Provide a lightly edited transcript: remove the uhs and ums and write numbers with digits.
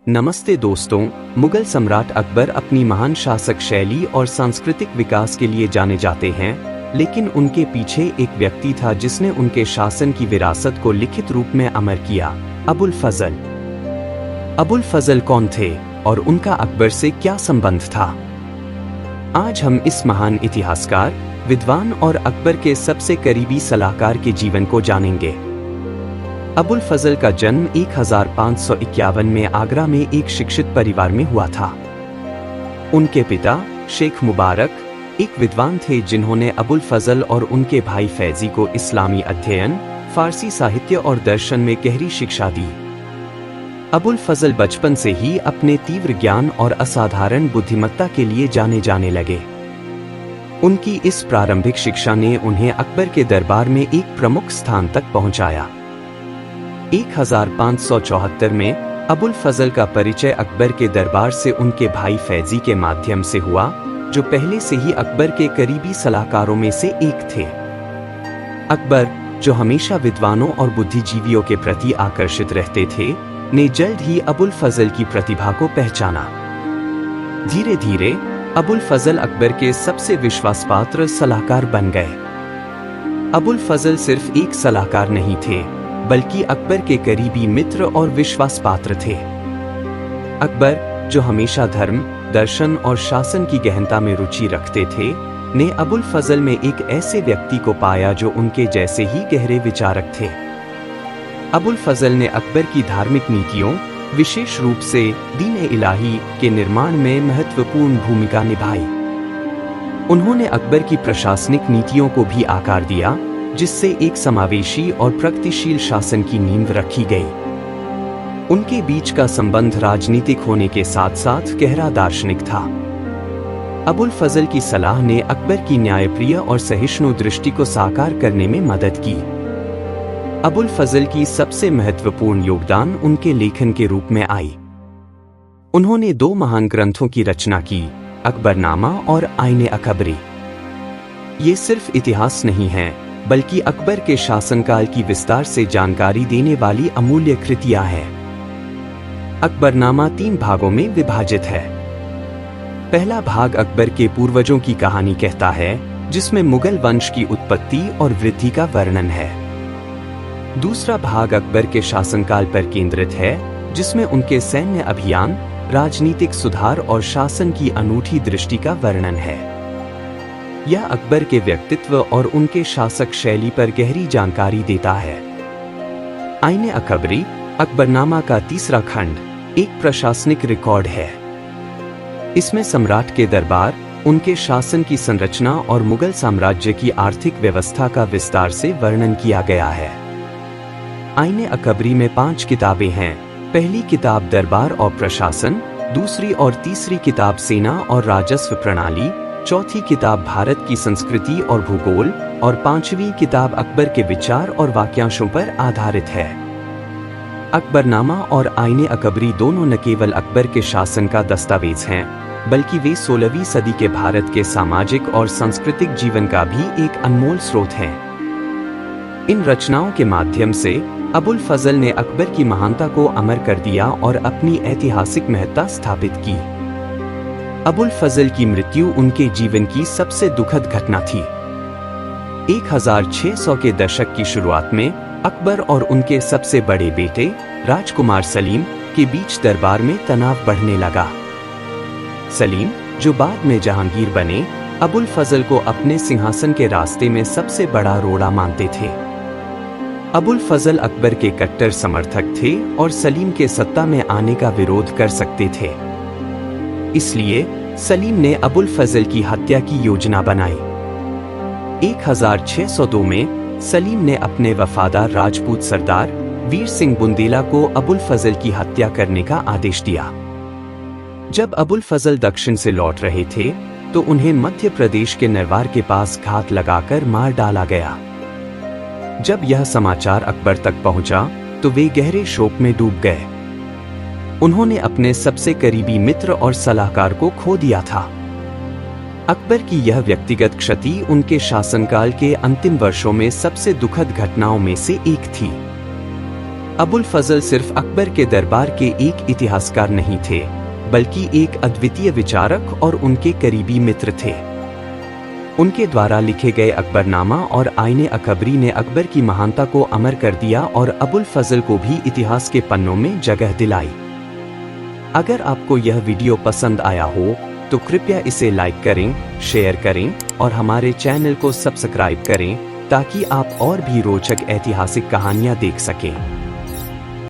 नमस्ते दोस्तों। मुगल सम्राट अकबर अपनी महान शासक शैली और सांस्कृतिक विकास के लिए जाने जाते हैं, लेकिन उनके पीछे एक व्यक्ति था जिसने उनके शासन की विरासत को लिखित रूप में अमर किया, अबुल फजल। अबुल फजल कौन थे और उनका अकबर से क्या संबंध था? आज हम इस महान इतिहासकार, विद्वान और अकबर के सबसे करीबी सलाहकार के जीवन को जानेंगे। अबुल फजल का जन्म 1551 में आगरा में एक शिक्षित परिवार में हुआ था। उनके पिता शेख मुबारक एक विद्वान थे जिन्होंने अबुल फजल और उनके भाई फैजी को इस्लामी अध्ययन, फारसी साहित्य और दर्शन में गहरी शिक्षा दी। अबुल फजल बचपन से ही अपने तीव्र ज्ञान और असाधारण बुद्धिमत्ता के लिए जाने जाने लगे। उनकी इस प्रारंभिक शिक्षा ने उन्हें अकबर के दरबार में एक प्रमुख स्थान तक पहुंचाया। 1574 में अबुल फजल का परिचय अकबर के दरबार से उनके भाई फैजी के माध्यम से हुआ, जो पहले से ही अकबर के करीबी सलाहकारों में से एक थे। अकबर, जो हमेशा विद्वानों और बुद्धिजीवियों के प्रति आकर्षित रहते थे, ने जल्द ही अबुल फजल की प्रतिभा को पहचाना। धीरे धीरे अबुल फजल अकबर के सबसे विश्वासपात्र सलाहकार बन गए। अबुल फजल सिर्फ एक सलाहकार नहीं थे, बल्कि अकबर के करीबी मित्र और विश्वास पात्र थे। अकबर, जो हमेशा धर्म, दर्शन और शासन की गहनता में रुचि रखते थे, ने अबुल फजल में एक ऐसे व्यक्ति को पाया जो उनके जैसे ही गहरे विचारक थे। अबुल फजल ने अकबर की धार्मिक नीतियों, विशेष रूप से दीन-ए-इलाही के निर्माण में महत्वपूर्ण भूमिका निभाई। उन्होंने अकबर की प्रशासनिक नीतियों को भी आकार दिया, जिससे एक समावेशी और प्रगतिशील शासन की नींव रखी गई। उनके बीच का संबंध राजनीतिक होने के साथ साथ गहरा दार्शनिक था। अबुल फजल की सलाह ने अकबर की न्यायप्रिय और सहिष्णु दृष्टि को साकार करने में मदद की। अबुल फजल की सबसे महत्वपूर्ण योगदान उनके लेखन के रूप में आई। उन्होंने दो महान ग्रंथों की रचना की, अकबरनामा और आईने अकबरी। ये सिर्फ इतिहास नहीं है, बल्कि अकबर के शासनकाल की विस्तार से जानकारी देने वाली अमूल्य कृतियां हैं। अकबरनामा 3 भागों में विभाजित है। पहला भाग अकबर के पूर्वजों की कहानी कहता है, जिसमें मुगल वंश की उत्पत्ति और वृद्धि का वर्णन है। दूसरा भाग अकबर के शासनकाल पर केंद्रित है, जिसमें उनके सैन्य अभियान, राजनीतिक सुधार और शासन की अनूठी दृष्टि का वर्णन है। यह अकबर के व्यक्तित्व और उनके शासक शैली पर गहरी जानकारी देता है। आईने अकबरी, अकबरनामा का तीसरा खंड, एक प्रशासनिक रिकॉर्ड है। इसमें सम्राट के दरबार, उनके शासन की संरचना और मुगल साम्राज्य की आर्थिक व्यवस्था का विस्तार से वर्णन किया गया है। आईने अकबरी में 5 किताबें हैं। पहली किताब दरबार और प्रशासन, दूसरी और तीसरी किताब सेना और राजस्व प्रणाली, चौथी किताब भारत की संस्कृति और भूगोल और 5वीं किताब अकबर के विचार और वाक्यांशों पर आधारित है। अकबरनामा और आईने अकबरी दोनों न केवल अकबर के शासन का दस्तावेज हैं, बल्कि वे 16वीं सदी के भारत के सामाजिक और सांस्कृतिक जीवन का भी एक अनमोल स्रोत हैं। इन रचनाओं के माध्यम से अबुल फजल ने अकबर की महानता को अमर कर दिया और अपनी ऐतिहासिक महत्ता स्थापित की। अबुल फजल की मृत्यु उनके जीवन की सबसे दुखद घटना थी। 1600 के दशक की शुरुआत में अकबर और उनके सबसे बड़े बेटे राजकुमार सलीम के बीच दरबार में तनाव बढ़ने लगा। सलीम, जो बाद में जहांगीर बने, अबुल फजल को अपने सिंहासन के रास्ते में सबसे बड़ा रोड़ा मानते थे। अबुल फजल अकबर के कट्टर समर्थक थे और सलीम के सत्ता में आने का विरोध कर सकते थे। इसलिए सलीम ने अबुल फजल की हत्या की योजना बनाई। 1602 में सलीम ने अपने वफादार राजपूत सरदार वीर सिंह बुंदेला को अबुल फजल की हत्या करने का आदेश दिया। जब अबुल फजल दक्षिण से लौट रहे थे, तो उन्हें मध्य प्रदेश के नरवार के पास घात लगाकर मार डाला गया। जब यह समाचार अकबर तक पहुंचा, तो वे गहरे शोक में डूब गए। उन्होंने अपने सबसे करीबी मित्र और सलाहकार को खो दिया था। अकबर की यह व्यक्तिगत क्षति उनके शासनकाल के अंतिम वर्षों में सबसे दुखद घटनाओं में से एक थी। अबुल फजल सिर्फ अकबर के दरबार के एक इतिहासकार नहीं थे, बल्कि एक अद्वितीय विचारक और उनके करीबी मित्र थे। उनके द्वारा लिखे गए अकबरनामा और आईने अकबरी ने अकबर की महानता को अमर कर दिया और अबुल फजल को भी इतिहास के पन्नों में जगह दिलाई। अगर आपको यह वीडियो पसंद आया हो तो कृपया इसे लाइक करें, शेयर करें और हमारे चैनल को सब्सक्राइब करें ताकि आप और भी रोचक ऐतिहासिक कहानियां देख सकें।